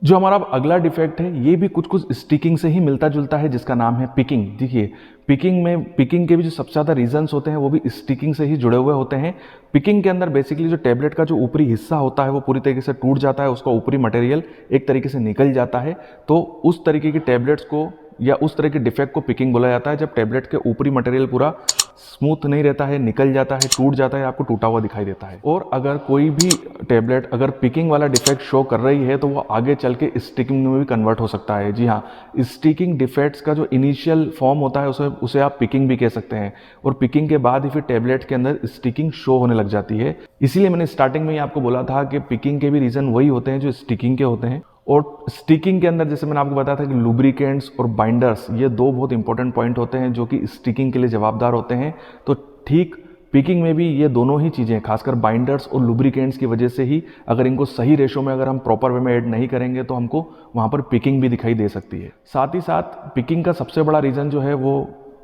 जो हमारा अब अगला डिफेक्ट है ये भी कुछ कुछ स्टिकिंग से ही मिलता जुलता है, जिसका नाम है पिकिंग। देखिए पिकिंग के भी जो सबसे ज़्यादा रीजंस होते हैं वो भी स्टिकिंग से ही जुड़े हुए होते हैं। पिकिंग के अंदर बेसिकली जो टैबलेट का जो ऊपरी हिस्सा होता है वो पूरी तरीके से टूट जाता है, उसका ऊपरी मटेरियल एक तरीके से निकल जाता है। तो उस तरीके की टैबलेट्स को या उस तरह के डिफेक्ट को पिकिंग बोला जाता है, जब टैबलेट के ऊपरी मटेरियल पूरा स्मूथ नहीं रहता है, निकल जाता है, टूट जाता है, आपको टूटा हुआ दिखाई देता है। और अगर कोई भी टैबलेट अगर पिकिंग वाला डिफेक्ट शो कर रही है तो वो आगे चल के स्टिकिंग में भी कन्वर्ट हो सकता है। जी हाँ, स्टिकिंग डिफेक्ट्स का जो इनिशियल फॉर्म होता है उसे आप पिकिंग भी कह सकते हैं, और पिकिंग के बाद ही फिर टैबलेट के अंदर स्टिकिंग शो होने लग जाती है। इसीलिए मैंने स्टार्टिंग में ही आपको बोला था कि पिकिंग के भी रीजन वही होते हैं जो स्टिकिंग के होते हैं। और स्टिकिंग के अंदर जैसे मैंने आपको बताया था कि लुब्रिकेंट्स और बाइंडर्स ये दो बहुत इंपॉर्टेंट पॉइंट होते हैं जो कि स्टिकिंग के लिए जवाबदार होते हैं। तो ठीक पिकिंग में भी ये दोनों ही चीज़ें, खासकर बाइंडर्स और लुब्रिकेंट्स की वजह से ही अगर इनको सही रेशो में अगर हम प्रॉपर वे में ऐड नहीं करेंगे तो हमको वहाँ पर पिकिंग भी दिखाई दे सकती है। साथ ही साथ पिकिंग का सबसे बड़ा रीज़न जो है वो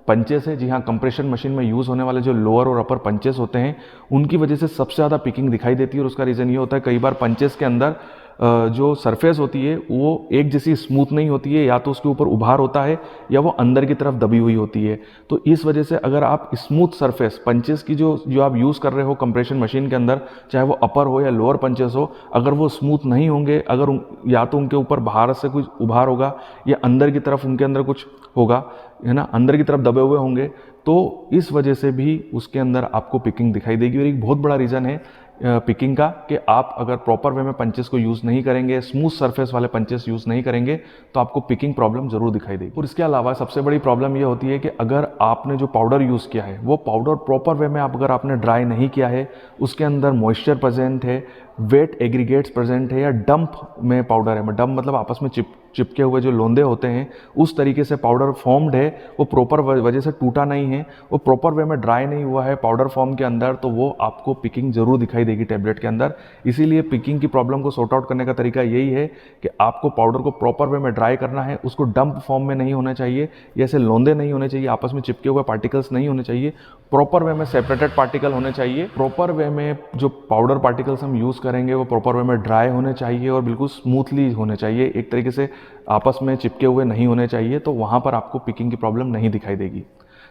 पंचेस है। जी हाँ, कंप्रेशन मशीन में यूज़ होने वाले जो लोअर और अपर पंचेस होते हैं उनकी वजह से सबसे ज़्यादा पिकिंग दिखाई देती है। और उसका रीज़न ये होता है कई बार पंचेस के अंदर जो सरफेस होती है वो एक जैसी स्मूथ नहीं होती है, या तो उसके ऊपर उभार होता है या वो अंदर की तरफ दबी हुई होती है। तो इस वजह से अगर आप स्मूथ सरफेस पंचेस की जो आप यूज़ कर रहे हो कंप्रेशन मशीन के अंदर, चाहे वो अपर हो या लोअर पंचेस हो, अगर वो स्मूथ नहीं होंगे, अगर या तो उनके ऊपर बाहर से कुछ उभार होगा या अंदर की तरफ उनके अंदर कुछ होगा, है ना, अंदर की तरफ दबे हुए होंगे, तो इस वजह से भी उसके अंदर आपको पिकिंग दिखाई देगी। और एक बहुत बड़ा रीज़न है पिकिंग का कि आप अगर प्रॉपर वे में पंचेस को यूज़ नहीं करेंगे, स्मूथ सरफेस वाले पंचेस यूज़ नहीं करेंगे, तो आपको पिकिंग प्रॉब्लम ज़रूर दिखाई देगी। और इसके अलावा सबसे बड़ी प्रॉब्लम ये होती है कि अगर आपने जो पाउडर यूज़ किया है वो पाउडर प्रॉपर वे में अगर आपने ड्राई नहीं किया है, उसके अंदर मॉइस्चर प्रेजेंट है, वेट एग्रीगेट्स प्रेजेंट है, या डंप में पाउडर है, डंप मतलब आपस में चिपके हुए जो लोंदे होते हैं उस तरीके से पाउडर फॉर्म्ड है, वो प्रॉपर वजह से टूटा नहीं है, वो प्रॉपर वे में ड्राई नहीं हुआ है पाउडर फॉर्म के अंदर, तो वो आपको पिकिंग जरूर दिखाई देगी टैबलेट के अंदर। इसीलिए पिकिंग की प्रॉब्लम को सॉर्ट आउट करने का तरीका यही है कि आपको पाउडर को प्रॉपर वे में ड्राई करना है, उसको डंप फॉर्म में नहीं होना चाहिए, ऐसे लोंदे नहीं होने चाहिए, आपस में चिपके हुए पार्टिकल्स नहीं होने चाहिए, प्रॉपर वे में सेपरेटेड पार्टिकल होने चाहिए। प्रॉपर वे में जो पाउडर पार्टिकल्स हम यूज़ करेंगे वो प्रॉपर वे में ड्राई होने चाहिए और बिल्कुल स्मूथली होने चाहिए, एक तरीके से आपस में चिपके हुए नहीं होने चाहिए, तो वहाँ पर आपको पिकिंग की प्रॉब्लम नहीं दिखाई देगी।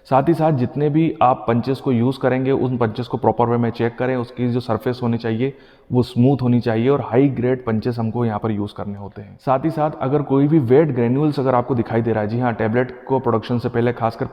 साथ ही साथ जितने भी आप पंचेस को यूज़ करेंगे उन पंचेस को प्रॉपर वे में चेक करें, उसकी जो सरफेस होनी चाहिए वो स्मूथ होनी चाहिए, और हाई ग्रेड पंचेस हमको यहाँ पर यूज़ करने होते हैं। साथ ही साथ अगर कोई भी वेट ग्रेन्यूल्स अगर आपको दिखाई दे रहा है, जी हाँ, टैबलेट को प्रोडक्शन से पहले, खासकर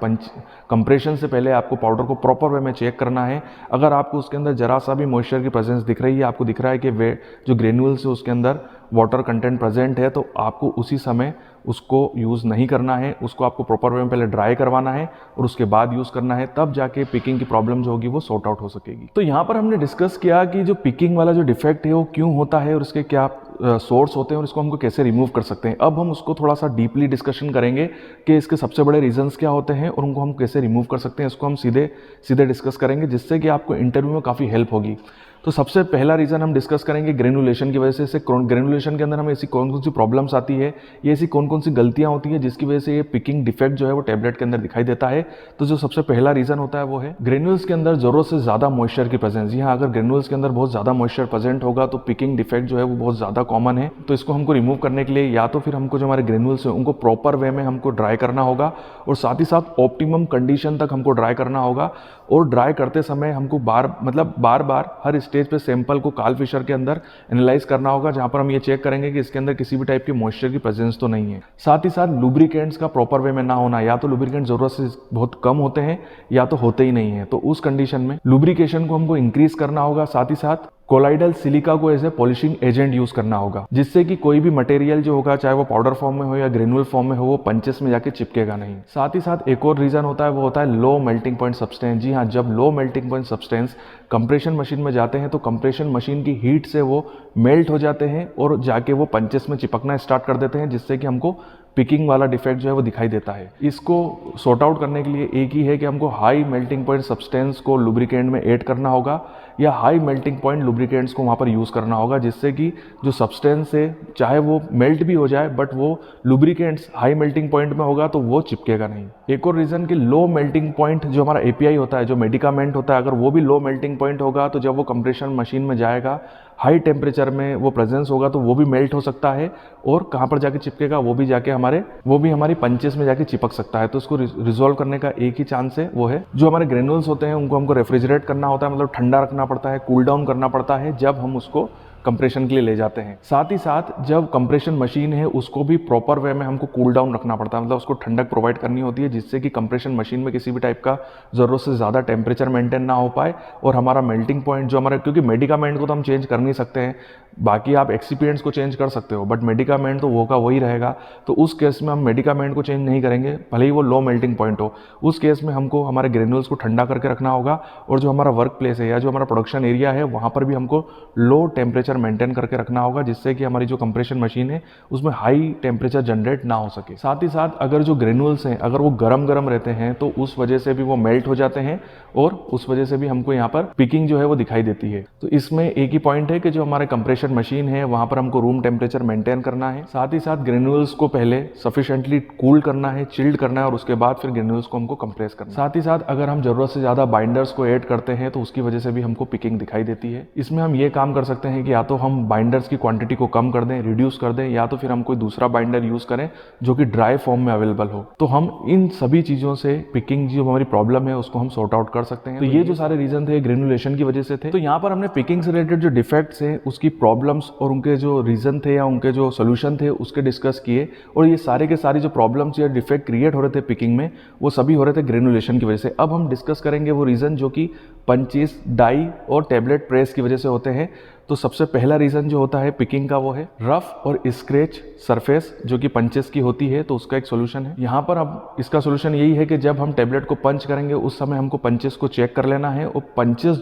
कंप्रेशन से पहले आपको पाउडर को प्रॉपर वे में चेक करना है। अगर आपको उसके अंदर जरा सा भी मॉइस्चर की प्रेजेंस दिख रही है, आपको दिख रहा है कि वे जो ग्रेन्यूल्स है उसके अंदर वाटर कंटेंट प्रेजेंट है, तो आपको उसी समय उसको यूज़ नहीं करना है, उसको आपको प्रॉपर वे में पहले ड्राई करवाना है और उसके बाद यूज़ करना है, तब जाके पिकिंग की प्रॉब्लम जो होगी वो सॉर्ट आउट हो सकेगी। तो यहाँ पर हमने डिस्कस किया कि जो पिकिंग वाला जो डिफेक्ट है वो क्यों होता है और उसके क्या सोर्स होते हैं और इसको हमको कैसे रिमूव कर सकते हैं। अब हम उसको थोड़ा सा डीपली डिस्कशन करेंगे कि इसके सबसे बड़े रीजंस क्या होते हैं और उनको हम कैसे रिमूव कर सकते हैं। इसको हम सीधे डिस्कस करेंगे, जिससे कि आपको इंटरव्यू में काफ़ी हेल्प होगी। तो सबसे पहला रीज़न हम डिस्कस करेंगे ग्रेनुलेशन की वजह से ग्रेनुलेशन के अंदर हमें ऐसी कौन कौन सी प्रॉब्लम्स आती है, ये ऐसी कौन कौन सी गलतियां होती है जिसकी वजह से ये पिकिंग डिफेक्ट जो है वो टैबलेट के अंदर दिखाई देता है। तो जो सबसे पहला रीज़न होता है वो है ग्रेन्यूल्स के अंदर ज़रूरत से ज़्यादा मॉइस्चर की प्रेजेंस। जी हाँ, अगर ग्रेन्यूल्स के अंदर बहुत ज़्यादा मॉइस्चर प्रेजेंट होगा तो पिकिंग डिफेक्ट जो है वो बहुत ज़्यादा कॉमन है। तो इसको हमको रिमूव करने के लिए या तो फिर हमको जो हमारे ग्रेन्यूल्स हैं उनको प्रॉपर वे में हमको ड्राई करना होगा, और साथ ही साथ ऑप्टिमम कंडीशन तक हमको ड्राई करना होगा। और ड्राई करते समय हमको बार बार हर स्टेज पे सैंपल को काल फिशर के अंदर एनालाइज करना होगा, जहां पर हम ये चेक करेंगे कि इसके अंदर किसी भी टाइप की मॉइस्चर की प्रेजेंस तो नहीं है। साथ ही साथ लुब्रिकेंट्स का प्रॉपर वे में ना होना, या तो लुब्रिकेंट जरूरत से बहुत कम होते हैं या तो होते ही नहीं है, तो उस कंडीशन में लुब्रिकेशन को हमको इंक्रीज करना होगा। साथ ही साथ कोलाइडल सिलिका को as a polishing agent use करना होगा, जिससे कि कोई भी मटेरियल जो होगा, चाहे वो पाउडर फॉर्म में हो या ग्रेनुअल फॉर्म में हो, वो पंचेस में जाके चिपकेगा नहीं। साथ ही साथ एक और रीजन होता है, वो होता है लो मेल्टिंग पॉइंट सब्सटेंस। जी हाँ, जब low melting point substance compression machine में जाते हैं तो कंप्रेशन मशीन की हीट से वो मेल्ट हो जाते हैं और जाके वो पंचेस में चिपकना स्टार्ट कर देते हैं, जिससे कि हमको पिकिंग वाला डिफेक्ट जो है वो दिखाई देता है। इसको सॉर्ट आउट करने के लिए एक ही है कि हमको हाई मेल्टिंग पॉइंट सब्सटेंस को लुब्रिकेंट में ऐड करना होगा, या हाई मेल्टिंग पॉइंट लुब्रिकेंट्स को वहाँ पर यूज़ करना होगा, जिससे कि जो सब्सटेंस है चाहे वो मेल्ट भी हो जाए, बट वो लुब्रिकेंट्स हाई मेल्टिंग पॉइंट में होगा तो वो चिपकेगा नहीं। एक और रीज़न कि लो मेल्टिंग पॉइंट जो हमारा एपीआई होता है, जो मेडिकामेंट होता है, अगर वो भी लो मेल्टिंग पॉइंट होगा तो जब वो कंप्रेशन मशीन में जाएगा हाई टेम्परेचर में वो प्रेजेंस होगा तो वो भी मेल्ट हो सकता है, और कहाँ पर जाके चिपकेगा वो भी हमारी पंचेस में जाके चिपक सकता है। तो इसको रिजोल्व करने का एक ही चांस है, वो है जो हमारे ग्रेनुल्स होते हैं उनको हमको रेफ्रिजरेट करना होता है, मतलब ठंडा रखना पड़ता है, कूल डाउन करना पड़ता है जब हम उसको कंप्रेशन के लिए ले जाते हैं। साथ ही साथ जब कंप्रेशन मशीन है उसको भी प्रॉपर वे में हमको कूल डाउन रखना पड़ता है, मतलब उसको ठंडक प्रोवाइड करनी होती है जिससे कि कंप्रेशन मशीन में किसी भी टाइप का ज़रूरत से ज़्यादा टेम्परेचर मेंटेन ना हो पाए, और हमारा मेल्टिंग पॉइंट जो हमारा, क्योंकि मेडिकामेंट को तो हम चेंज कर नहीं सकते हैं, बाकी आप एक्सिपिएंट्स को चेंज कर सकते हो बट मेडिकामेंट तो वो का वही रहेगा। तो उस केस में हम मेडिकामेंट को चेंज नहीं करेंगे भले ही वो लो मेल्टिंग पॉइंट हो। उस केस में हमको हमारे ग्रेन्यूल्स को ठंडा करके रखना होगा, और जो हमारा वर्क प्लेस है या जो हमारा प्रोडक्शन एरिया है वहाँ पर भी हमको लो टेम्परेचर मेंटेन करके रखना होगा, जिससे कि हमारी जो कंप्रेशन मशीन है उसमें हाई टेम्परेचर जनरेट ना हो सके। साथ ही साथ अगर जो ग्रेन्यूल्स हैं अगर वो गरम गरम रहते हैं तो उस वजह से भी वो मेल्ट हो जाते हैं, और उस वजह से भी हमको यहाँ पर पिकिंग जो है वो दिखाई देती है। तो इसमें एक ही पॉइंट है कि जो हमारे कंप्रेशन मशीन है वहाँ पर हमको रूम टेम्परेचर मेंटेन करना है, साथ ही साथ ग्रेन्यूल्स को पहले सफिशिएंटली कूल करना है, चिल्ड करना है, और उसके बाद फिर ग्रेन्यूल्स को हमको कंप्रेस करना है। साथ ही साथ अगर हम जरूरत से ज़्यादा बाइंडर्स को ऐड करते हैं तो उसकी वजह से भी हमको पिकिंग दिखाई देती है। इसमें हम ये काम कर सकते हैं कि या तो हम बाइंडर्स की क्वांटिटी को कम कर दें, रिड्यूस कर दें, या तो फिर हम कोई दूसरा बाइंडर यूज़ करें जो कि ड्राई फॉर्म में अवेलेबल हो। तो हम इन सभी चीज़ों से पिकिंग जो हमारी प्रॉब्लम है उसको हम सॉर्ट आउट कर सकते हैं। तो ये जो सारे रीजन थे ग्रेनुलेशन की वजह से थे। तो यहाँ पर हमने पिकिंग से रिलेटेड जो डिफेक्ट्स हैं उसकी प्रॉब्लम्स और उनके जो रीजन थे या उनके जो सोल्यूशन थे उसके डिस्कस किए, और ये सारे के सारी जो प्रॉब्लम्स या डिफेक्ट क्रिएट हो रहे थे पिकिंग में वो सभी हो रहे थे ग्रेनुलेशन की वजह से। अब हम डिस्कस करेंगे वो रीजन जो कि पंचेस, डाई और टेबलेट प्रेस की वजह से होते हैं। तो सबसे पहला रीज़न जो होता है पिकिंग का वो है रफ और स्क्रैच सरफेस जो कि पंचेस की होती है, तो उसका एक सोल्यूशन है। यहाँ पर अब इसका सोल्यूशन यही है कि जब हम टेबलेट को पंच करेंगे उस समय हमको पंचेस को चेक कर लेना है, और पंचेस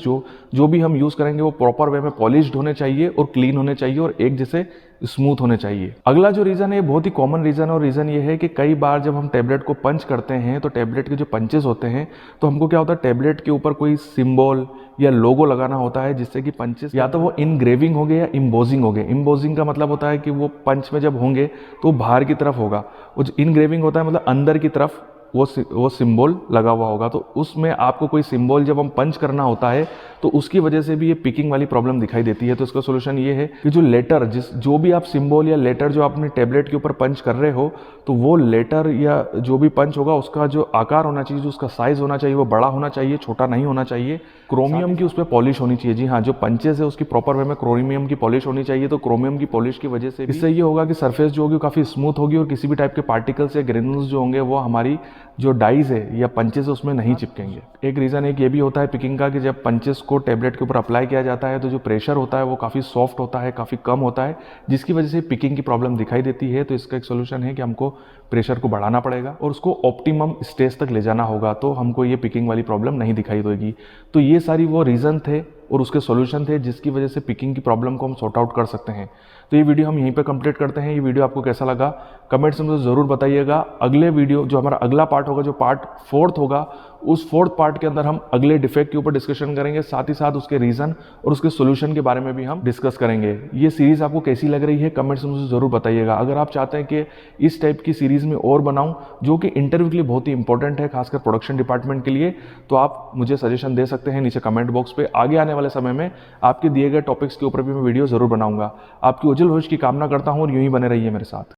जो भी हम यूज़ करेंगे वो प्रॉपर वे में पॉलिश्ड होने चाहिए और क्लीन होने चाहिए और एक जैसे स्मूथ होने चाहिए। अगला जो रीज़न है बहुत ही कॉमन रीज़न है, और रीज़न ये है कि कई बार जब हम टेबलेट को पंच करते हैं तो टेबलेट के जो पंचेस होते हैं तो हमको क्या होता है टेबलेट के ऊपर कोई सिंबल या लोगो लगाना होता है, जिससे कि पंचेस या तो वो इनग्रेविंग हो गए या इम्बोजिंग हो गए। इम्बोजिंग का मतलब होता है कि वो पंच में जब होंगे तो वो बाहर की तरफ होगा, वो जो इनग्रेविंग होता है मतलब अंदर की तरफ वो सिंबल लगा हुआ होगा। तो उसमें आपको कोई सिंबल जब हम पंच करना होता है तो उसकी वजह से भी ये पिकिंग वाली प्रॉब्लम दिखाई देती है। तो इसका सोल्यूशन ये है कि जो लेटर जो भी आप सिंबल या लेटर जो अपने टेबलेट के ऊपर पंच कर रहे हो तो वो लेटर या जो भी पंच होगा उसका जो आकार होना चाहिए, जो उसका साइज होना चाहिए वो बड़ा होना चाहिए, छोटा नहीं होना चाहिए। क्रोमियम की उस पर पॉलिश होनी चाहिए। जी हाँ, जो पंचेस है उसकी प्रॉपर वे में क्रोमियम की पॉलिश होनी चाहिए। तो क्रोमियम की पॉलिश की वजह से इससे ये होगा कि सरफेस जो होगी काफ़ी स्मूथ होगी और किसी भी टाइप के पार्टिकल्स या ग्रेनुल्स जो होंगे वो हमारी जो डाइज है या पंचेस है उसमें नहीं चिपकेंगे। एक रीज़न एक ये भी होता है पिकिंग का कि जब पंचेस को टेबलेट के ऊपर अप्लाई किया जाता है तो जो प्रेशर होता है वो काफ़ी सॉफ्ट होता है, काफ़ी कम होता है, जिसकी वजह से पिकिंग की प्रॉब्लम दिखाई देती है। तो इसका एक सोल्यूशन है कि हमको प्रेशर को बढ़ाना पड़ेगा और उसको ऑप्टिमम स्टेज तक ले जाना होगा, तो हमको ये पिकिंग वाली प्रॉब्लम नहीं दिखाई देगी। तो ये सारी वो रीज़न थे और उसके सॉल्यूशन थे जिसकी वजह से पिकिंग की प्रॉब्लम को हम सॉर्ट आउट कर सकते हैं। तो ये वीडियो हम यहीं पे कंप्लीट करते हैं। ये वीडियो आपको कैसा लगा कमेंट्स में मुझे ज़रूर बताइएगा। अगले वीडियो जो हमारा अगला पार्ट होगा, जो पार्ट 4 होगा, उस 4th पार्ट के अंदर हम अगले डिफेक्ट के ऊपर डिस्कशन करेंगे, साथ ही साथ उसके रीज़न और उसके सोल्यूशन के बारे में भी हम डिस्कस करेंगे। ये सीरीज़ आपको कैसी लग रही है कमेंट्स में मुझे ज़रूर बताइएगा। अगर आप चाहते हैं कि इस टाइप की सीरीज़ में और बनाऊं जो कि इंटरव्यू के लिए बहुत ही इंपॉर्टेंट है, खासकर प्रोडक्शन डिपार्टमेंट के लिए, तो आप मुझे सजेशन दे सकते हैं नीचे कमेंट बॉक्स पे। आगे आने वाले समय में आपके दिए गए टॉपिक्स के ऊपर भी मैं वीडियो ज़रूर बनाऊंगा। आपकी उज्जवल भविष्य की कामना करता हूँ और यूं ही बने रहिए मेरे साथ।